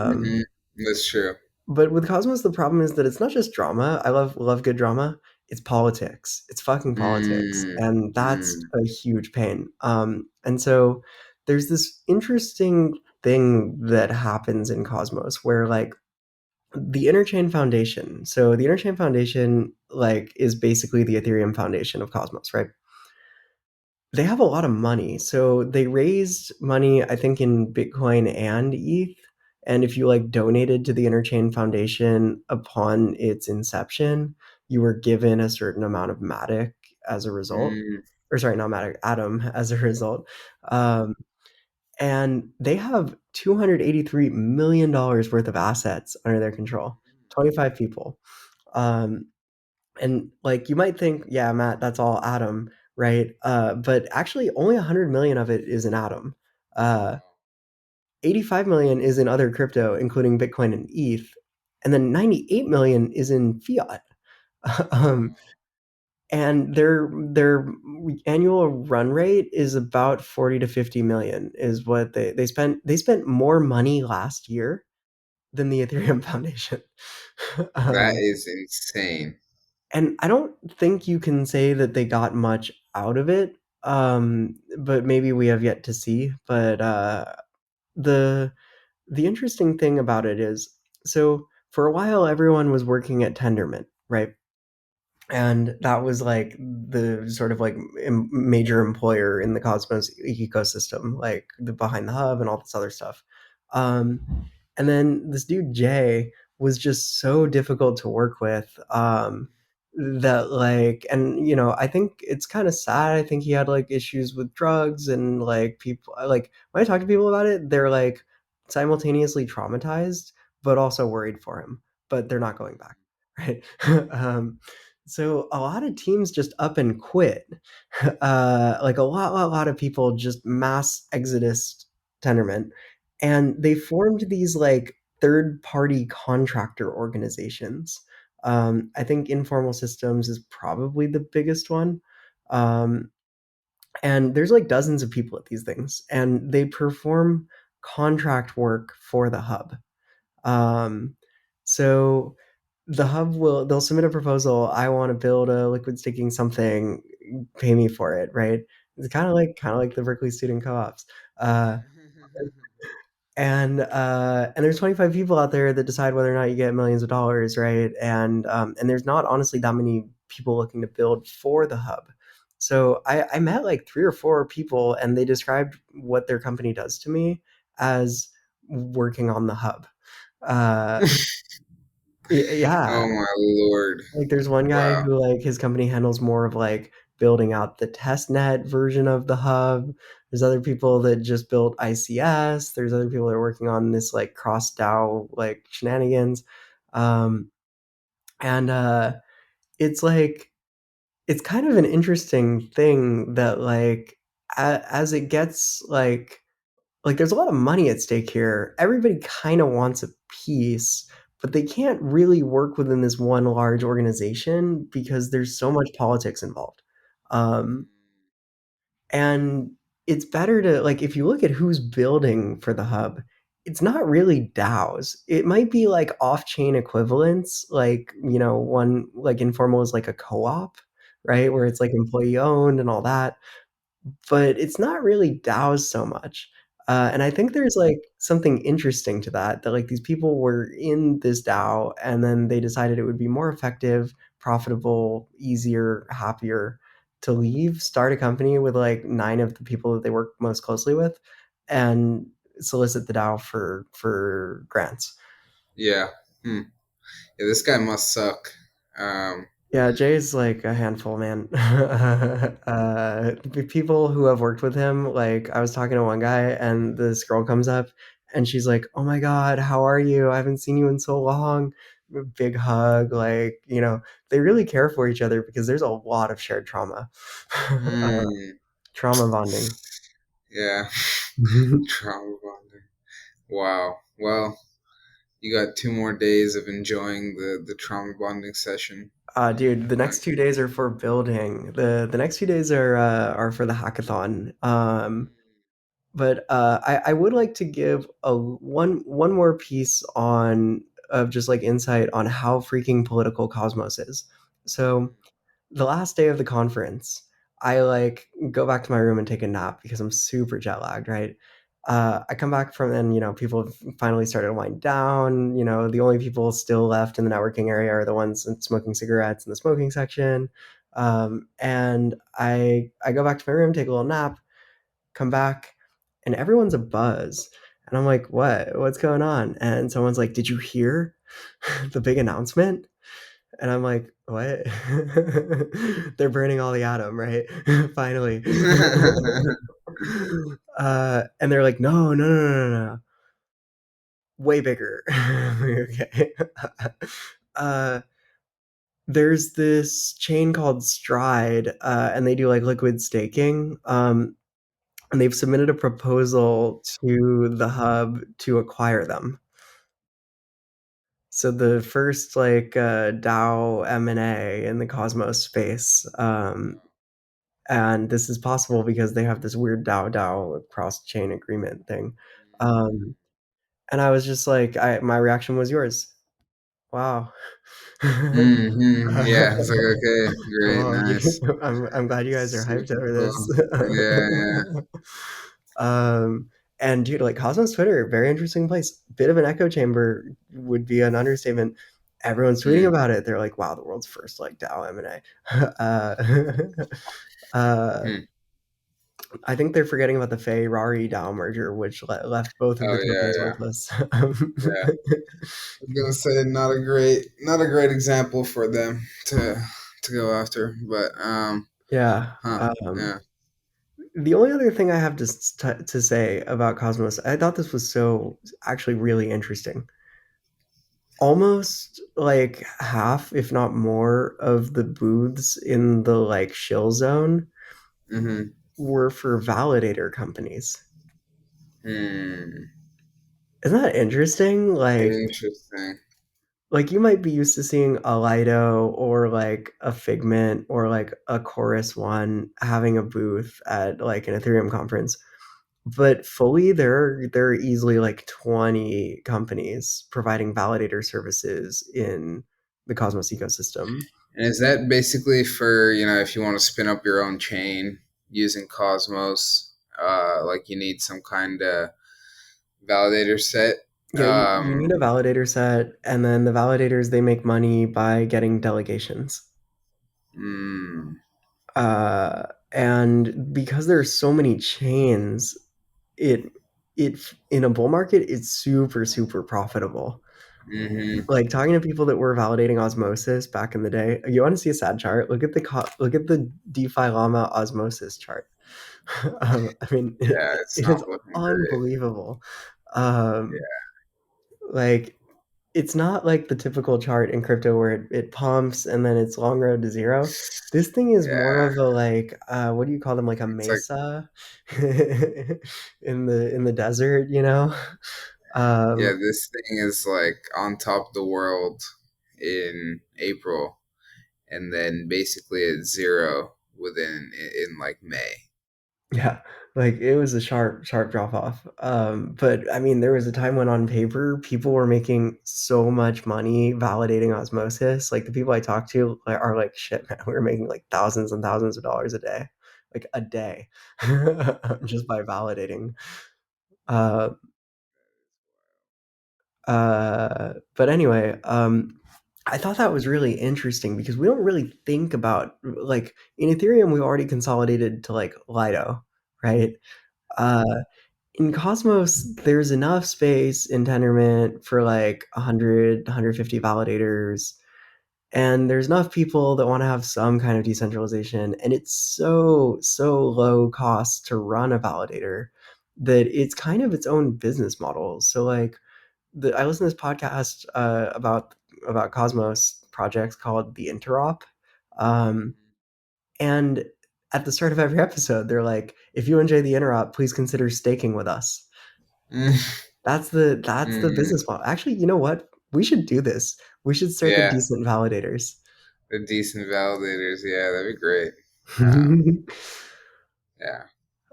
hmm that's true. But with Cosmos, the problem is that it's not just drama. I love good drama. It's politics. It's fucking politics, Mm, and that's mm, a huge pain. And so there's this interesting thing that happens in Cosmos where like the Interchain Foundation. So the Interchain Foundation like is basically the Ethereum Foundation of Cosmos, right? They have a lot of money. So they raised money, I think, in Bitcoin and ETH. And if you like donated to the Interchain Foundation upon its inception, you were given a certain amount of Matic as a result. mm. Or sorry, not Matic, Atom as a result. Um, and they have $283 million worth of assets under their control, 25 people. Um, and like you might think, yeah, Matt, that's all Atom, right? But actually, only 100 million of it is in Atom. Uh, Wow. 85 million is in other crypto, including Bitcoin and ETH, and then 98 million is in fiat. um, Wow. and their annual run rate is about 40 to 50 million is what they spent more money last year than the Ethereum Foundation. That um, is insane. and I don't think you can say that they got much out of it, but maybe we have yet to see. But the the interesting thing about it is, so for a while everyone was working at Tendermint, right? And that was like the sort of like major employer in the Cosmos ecosystem, like the behind the hub and all this other stuff. Um, and then this dude Jay was just so difficult to work with, that like, and I think it's kind of sad. I think he had like issues with drugs, and like people like when I talk to people about it, they're like simultaneously traumatized but also worried for him, but they're not going back, right? um, so a lot of teams just up and quit. Like a lot of people just mass exodus Tendermint, and they formed these like third party contractor organizations. I think Informal Systems is probably the biggest one. Um, and there's like dozens of people at these things, and they perform contract work for the hub. Um, so the hub they'll submit a proposal. I want to build a liquid staking something. Pay me for it, right? It's kind of like the Berkeley student co-ops. Uh, and there's 25 people out there that decide whether or not you get millions of dollars, right? And there's not honestly that many people looking to build for the hub. So I met like three or four people, and they described what their company does to me as working on the hub. Uh, Oh yeah, my lord! like there's one guy Wow. who like his company handles more of like building out the test net version of the hub. There's other people that just built ICS. There's other people that are working on this like cross DAO like shenanigans. Um, and it's like it's kind of an interesting thing that like as it gets like there's a lot of money at stake here. Everybody kind of wants a piece, but they can't really work within this one large organization because there's so much politics involved. Um, and it's better to like if you look at who's building for the hub, it's not really DAOs. It might be like off-chain equivalents, like one like Informal is like a co-op, right? Where it's like employee owned and all that, but it's not really DAOs so much. And I think there's like something interesting to that like these people were in this DAO and then they decided it would be more effective, profitable, easier, happier to leave, start a company with like nine of the people that they work most closely with, and solicit the DAO for grants. Yeah. Hmm. Yeah. This guy must suck. Um. Yeah, Jay's like a handful, man. People who have worked with him, like I was talking to one guy and this girl comes up and she's like, "Oh my god, how are you? I haven't seen you in so long." Big hug, like, they really care for each other because there's a lot of shared trauma. Mm, Trauma bonding. yeah, trauma bonding. Wow. Well, you got 2 more days of enjoying the trauma bonding session. Dude, the Uh, next 2 days are for building. The next few days are for the hackathon. But I would like to give a one more piece on of just like insight on how freaking political Cosmos is. So the last day of the conference, I like go back to my room and take a nap because I'm super jet lagged, right? I come back from and people have finally started to wind down. The only people still left in the networking area are the ones smoking cigarettes in the smoking section. And I go back to my room, take a little nap, come back, and everyone's a buzz. And I'm like, what? What's going on? And someone's like, did you hear the big announcement? And I'm like, what? They're burning all the atom, right? Finally. And they're like, no, no, no, no, no, no. Way bigger. Okay. uh, there's this chain called Stride, and they do like liquid staking. And they've submitted a proposal to the hub to acquire them. So the first like DAO M&A in the Cosmos space, and this is possible because they have this weird DAO cross chain agreement thing. Um, and I was just like, my reaction was yours. Wow. Yeah, it's like okay, great, Cool. nice, I'm glad you guys are hyped super over this. cool. Yeah, yeah. Um, and dude, like Cosmos Twitter, very interesting place. Bit of an echo chamber would be an understatement. Everyone's tweeting Mm, about it. They're like, "Wow, the world's first like DAO M&A." uh, mm. I think they're forgetting about the Ferrari DAO merger, which left both of Oh the yeah, tokens yeah, worthless. yeah. I was gonna say not a great example for them to go after, but Yeah. huh, yeah. The only other thing I have to say about Cosmos, I thought this was so actually really interesting. Almost like half, if not more, of the booths in the like shill zone Mm-hmm. were for validator companies. Hmm. Isn't that interesting? Interesting. Like you might be used to seeing a Lido or like a Figment or like a Chorus One having a booth at like an Ethereum conference. But fully, there are easily like 20 companies providing validator services in the Cosmos ecosystem. And is that basically for, if you want to spin up your own chain using Cosmos, like you need some kind of validator set? Yeah, you Um, need a validator set, and then the validators they make money by getting delegations. mm, And because there are so many chains, it it in a bull market it's super profitable. mm-hmm. Like talking to people that were validating osmosis back in the day. You want to see a sad chart? Look at the DeFi Llama osmosis chart. I mean, Yeah, it's it is not looking great. unbelievable. Um, like it's not like the typical chart in crypto where it pumps and then it's long road to zero. This thing is more Yeah, of a like what do you call them, like a it's like, mesa in the desert, you know? yeah, Um, this thing is like on top of the world in April, and then basically at zero in like May. yeah, like it was a sharp drop off. But I mean, there was a time when on paper people were making so much money validating osmosis. Like the people I talk to are like, shit, man, we were making like thousands and thousands of dollars a day, like a day, just by validating. Uh, but anyway, I thought that was really interesting because we don't really think about like in Ethereum we already consolidated to like Lido, right? Uh, in Cosmos, there's enough space in Tendermint for like 100, 150 validators, and there's enough people that want to have some kind of decentralization, and it's so low cost to run a validator. that it's kind of its own business model. So like I listen to this podcast about Cosmos projects called the Interop, um, and at the start of every episode, they're like, "If you enjoy the Interop, please consider staking with us." Mm-hmm. That's the Mm-hmm. business model. Actually, you know what? We should do this. We should start the Yeah, decent validators. the decent validators. Yeah, that'd be great. Um, yeah.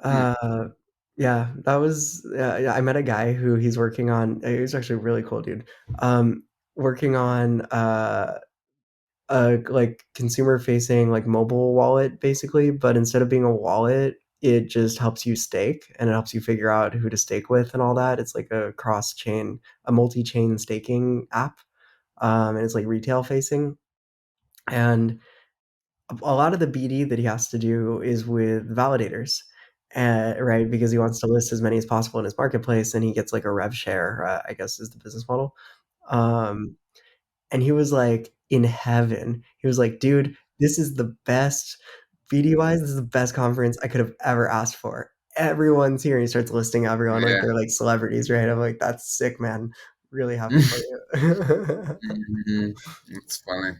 Hmm. Uh, yeah, that was yeah, I met a guy who he's working on he was actually a really cool dude. Um, Working on, a, like, consumer-facing, like, mobile wallet, basically, but instead of being a wallet, it just helps you stake, and it helps you figure out who to stake with and all that. It's like a multi-chain staking app, and it's, like, retail-facing, and a lot of the BD that he has to do is with validators, right? Because he wants to list as many as possible in his marketplace, and he gets like a rev share, I guess is the business model. Um, and he was like in heaven. He was like, dude, this is the best BD wise. This is the best conference I could have ever asked for. Everyone's here. And he starts listing everyone like Yeah. they're like celebrities, right? I'm like, that's sick, man. Really happy for you. Hmm. It's funny.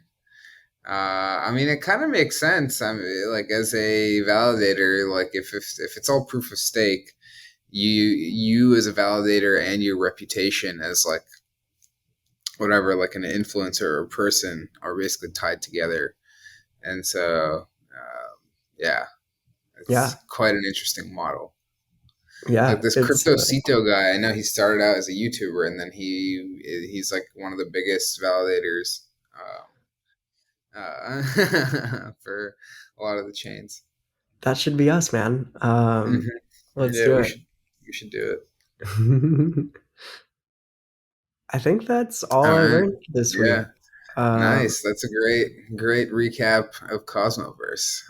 I mean, it kind of makes sense. I mean, like as a validator, like if it's all proof of stake, you as a validator and your reputation as like whatever, like an influencer or person, are basically tied together. And so, yeah, it's Yeah, quite an interesting model. Like yeah. this Cryptocito guy, I know he started out as a YouTuber, and then he's like one of the biggest validators for a lot of the chains. That should be us, man. Hmm. Let's Yeah, do we should do it. it. I think that's all All I right. learned this Yeah. week. Um, Nice. That's a great recap of Cosmoverse.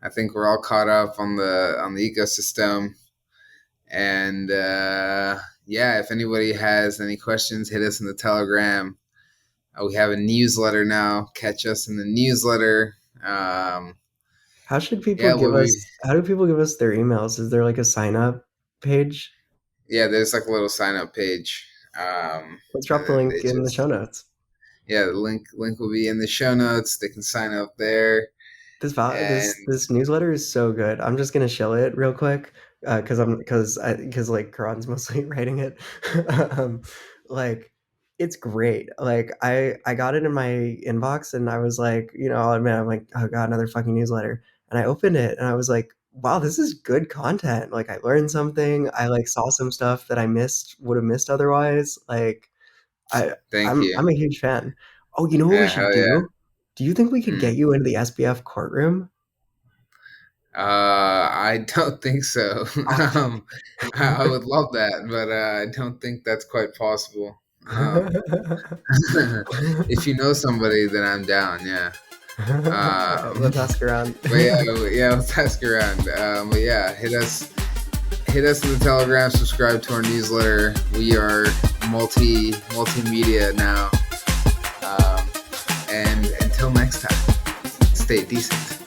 I think we're all caught up on the ecosystem. And yeah, if anybody has any questions, hit us in the Telegram. We have a newsletter now. Catch us in the newsletter. Um, how should people yeah, give we'll be. us how do people give us their emails? Is there like a sign up page? Yeah, there's like a little sign up page, Let's drop and the then link they in the show just notes. yeah, the link will be in the show notes. They can sign up there, and This newsletter is so good. I'm just gonna shill it real quick, because like Karan's mostly writing it. um, like it's great. Like I got it in my inbox and I was like, I'll admit, I'm like, oh god, another fucking newsletter. And I opened it and I was like, wow, this is good content. Like I learned something. I like saw some stuff that I would have missed otherwise. Like I thank you. I'm a huge fan. Oh, you know what we Yeah, should hell yeah. do? Do you think we could Hmm. get you into the SBF courtroom? I don't think so. Oh, fuck. um, I would love that, but I don't think that's quite possible. If you know somebody, then I'm down. Yeah. Let's ask around. But yeah, let's ask around. But yeah, hit us in the Telegram. Subscribe to our newsletter. We are multimedia now. And until next time, stay decent.